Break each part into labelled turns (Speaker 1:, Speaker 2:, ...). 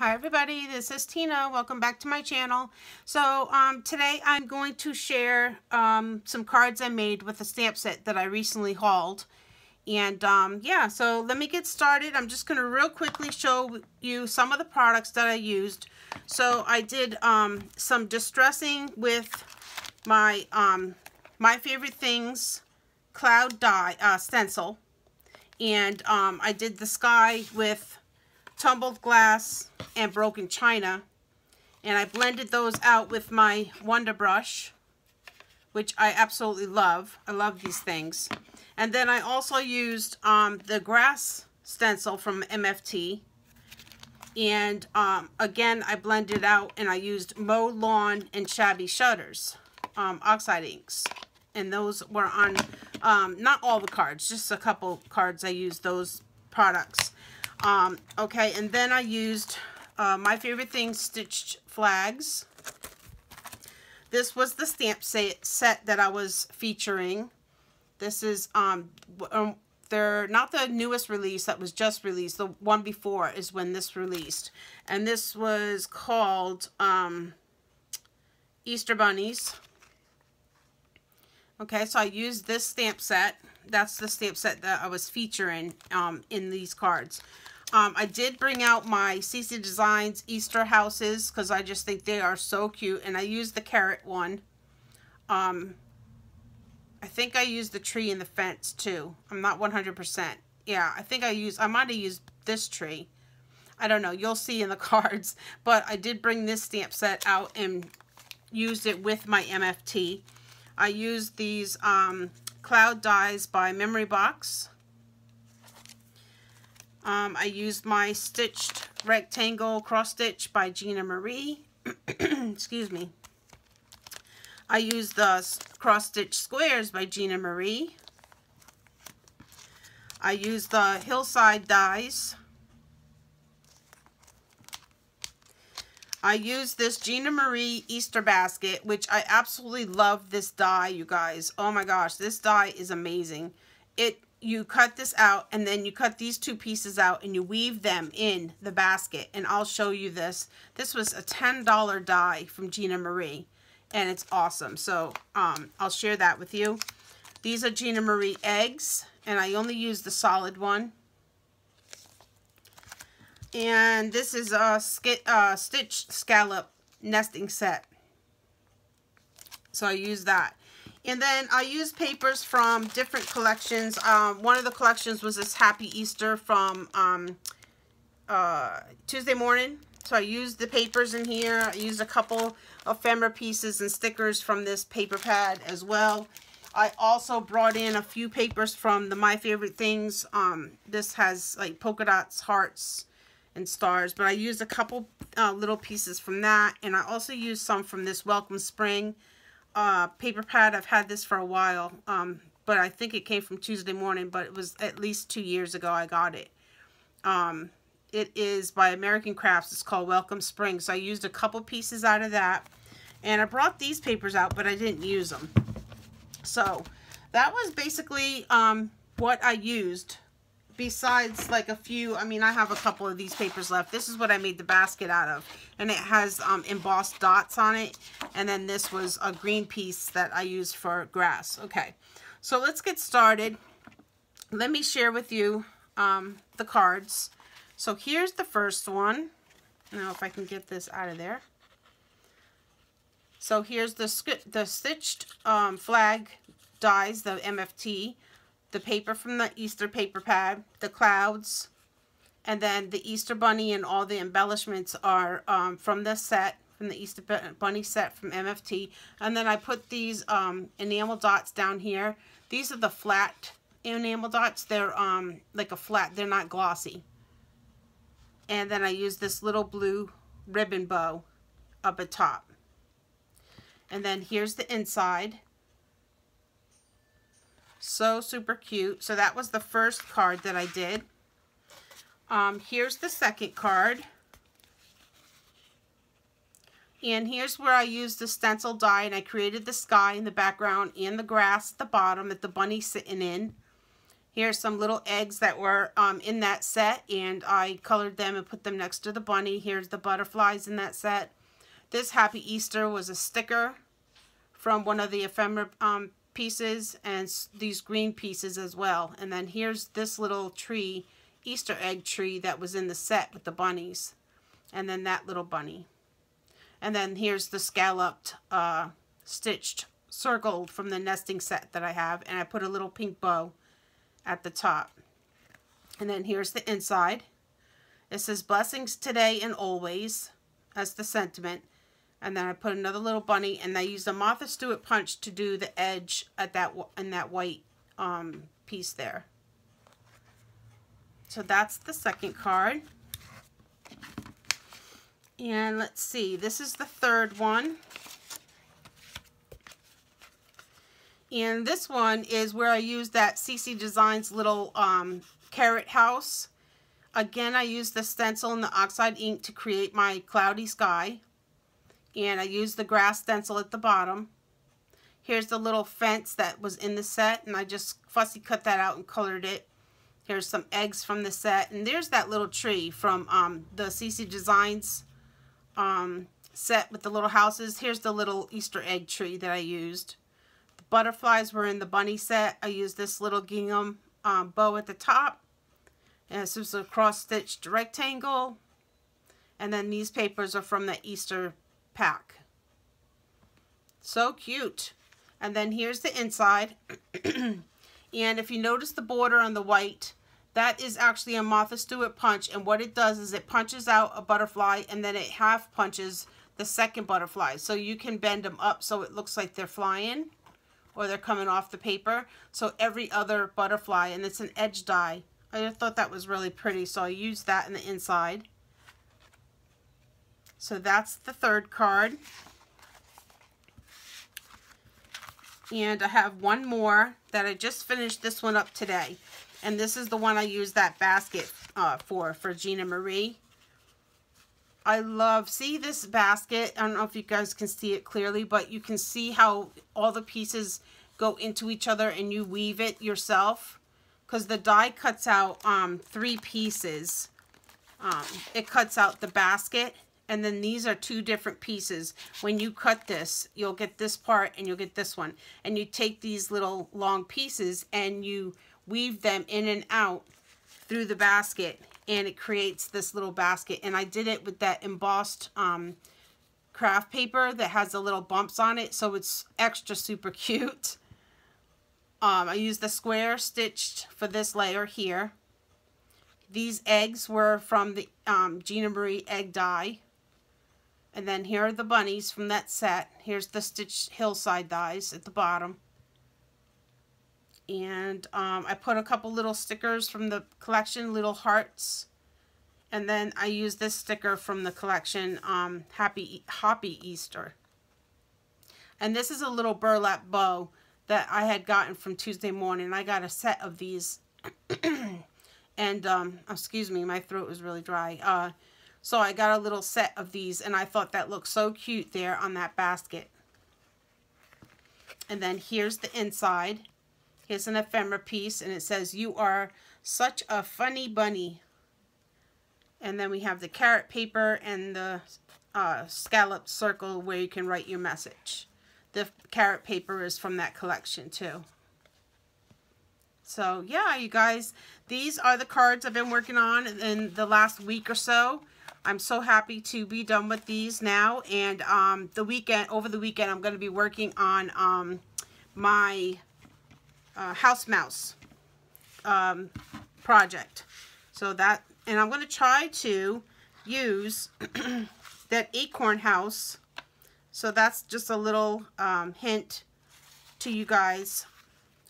Speaker 1: Hi everybody, this is Tina. Welcome back to my channel. So today I'm going to share some cards I made with a stamp set that I recently hauled. And yeah, so let me get started. I'm just going to real quickly show you some of the products that I used. So I did some distressing with my My Favorite Things cloud die stencil. And I did the sky with tumbled glass and broken china, and I blended those out with my Wonder Brush, which I absolutely love. I love these things. And then I also used the grass stencil from MFT, and again I blended out and I used Mowed Lawn and Shabby Shutters oxide inks, and those were on not all the cards, just a couple cards I used those products. Okay, and then I used My Favorite Things stitched flags. This was the stamp set that I was featuring. This is they're not the newest release that was just released. The one before is when this released, and this was called Easter Bunnies. Okay, so I used this stamp set. That's the stamp set that I was featuring in these cards. I did bring out my CC Designs Easter houses because I just think they are so cute, and I used the carrot one. I think I used the tree and the fence too. I'm not 100%. Yeah, I think I might have used this tree. I don't know. You'll see in the cards. But I did bring this stamp set out and used it with my MFT. I used these cloud dies by Memory Box. I used my stitched rectangle cross stitch by Gina Marie. Excuse me. I used the cross stitch squares by Gina Marie. I used the hillside dies. I used this Gina Marie Easter basket, which I absolutely love this die, you guys. Oh my gosh, this die is amazing. You cut this out, and then you cut these two pieces out, and you weave them in the basket. And I'll show you this. This was a $10 die from Gina Marie, and it's awesome. So I'll share that with you. These are Gina Marie eggs, and I only used the solid one. And this is a stitch scallop nesting set. So I used that. And then I used papers from different collections. One of the collections was this Happy Easter from Tuesday Morning. So I used the papers in here. I used a couple ephemera pieces and stickers from this paper pad as well. I also brought in a few papers from the My Favorite Things. This has like polka dots, hearts, and stars. But I used a couple little pieces from that. And I also used some from this Welcome Spring paper pad. I've had this for a while, but I think it came from Tuesday Morning, but it was at least 2 years ago I got it. It is by American Crafts. It's called Welcome Spring. So I used a couple pieces out of that, and I brought these papers out, but I didn't use them. So that was basically what I used, besides like a few. I mean, I have a couple of these papers left. This is what I made the basket out of, and it has embossed dots on it. And then this was a green piece that I used for grass. Okay, so let's get started. Let me share with you the cards. So here's the first one. Now if I can get this out of there. So here's the stitched flag dies, the MFT, the paper from the Easter paper pad, the clouds, and then the Easter Bunny, and all the embellishments are from this set, from the Easter Bunny set from MFT. And then I put these enamel dots down here. These are the flat enamel dots. They're like a flat, they're not glossy. And then I use this little blue ribbon bow up at top. And then here's the inside. So super cute. So that was the first card that I did. Here's the second card. And here's where I used the stencil die, and I created the sky in the background and the grass at the bottom that the bunny's sitting in. Here's some little eggs that were in that set, and I colored them and put them next to the bunny. Here's the butterflies in that set. This Happy Easter was a sticker from one of the ephemera pieces, and these green pieces as well. And then here's this little tree, Easter egg tree, that was in the set with the bunnies. And then that little bunny. And then here's the scalloped, stitched circle from the nesting set that I have. And I put a little pink bow at the top. And then here's the inside. It says blessings today and always as the sentiment. And then I put another little bunny, and I used a Martha Stewart punch to do the edge at that in that white piece there. So that's the second card. And let's see, this is the third one. And this one is where I used that CC Designs little carrot house. Again, I used the stencil and the oxide ink to create my cloudy sky. And I used the grass stencil at the bottom. Here's the little fence that was in the set, and I just fussy cut that out and colored it. Here's some eggs from the set, and there's that little tree from the CC Designs set with the little houses. Here's the little Easter egg tree that I used. The butterflies were in the bunny set. I used this little gingham bow at the top, and this was a cross-stitched rectangle. And then these papers are from the Easter pack. So cute. And then here's the inside. And if you notice the border on the white, that is actually a Martha Stewart punch, and what it does is it punches out a butterfly, and then it half punches the second butterfly, so you can bend them up so it looks like they're flying or they're coming off the paper. So every other butterfly, and it's an edge die. I just thought that was really pretty, so I used that in the inside. So that's the third card. And I have one more that I just finished this one up today. And this is the one I used that basket for Gina Marie. I love, see this basket? I don't know if you guys can see it clearly, but you can see how all the pieces go into each other and you weave it yourself. Because the die cuts out 3 pieces. It cuts out the basket. And then these are 2 different pieces. When you cut this, you'll get this part and you'll get this one. And you take these little long pieces and you weave them in and out through the basket. And it creates this little basket. And I did it with that embossed craft paper that has the little bumps on it. So it's extra super cute. I used the square stitched for this layer here. These eggs were from the Gina Marie egg die. And then here are the bunnies from that set. Here's the stitched hillside dies at the bottom. And I put a couple little stickers from the collection, little hearts. And then I used this sticker from the collection, Happy Easter. And this is a little burlap bow that I had gotten from Tuesday morning. I got a set of these. And, excuse me, my throat was really dry. So I got a little set of these, and I thought that looked so cute there on that basket. And then here's the inside. Here's an ephemera piece, and it says, "You are such a funny bunny." And then we have the carrot paper and the scalloped circle where you can write your message. The carrot paper is from that collection too. So yeah, you guys, these are the cards I've been working on in the last week or so. I'm so happy to be done with these now. And over the weekend, I'm going to be working on my house mouse project. So that, and I'm going to try to use that acorn house. So that's just a little hint to you guys.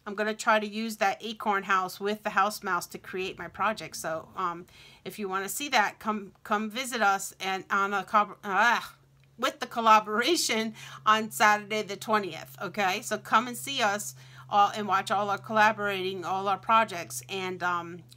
Speaker 1: I'm going to try to use that acorn house with the house mouse to create my project. So if you want to see that, come visit us and on with the collaboration on Saturday the 20th. Okay, so come and see us and watch all our collaborating, all our projects, and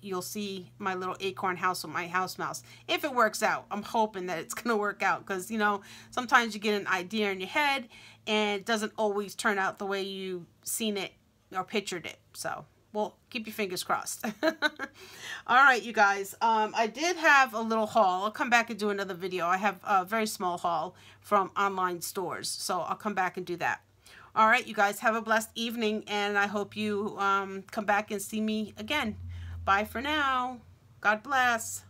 Speaker 1: you'll see my little acorn house with my house mouse. If it works out, I'm hoping that it's going to work out, because you know, sometimes you get an idea in your head and it doesn't always turn out the way you've seen it or pictured it. So well, keep your fingers crossed. All right, you guys. I did have a little haul. I'll come back and do another video. I have a very small haul from online stores, so I'll come back and do that. All right, you guys, have a blessed evening, and I hope you come back and see me again. Bye for now. God bless.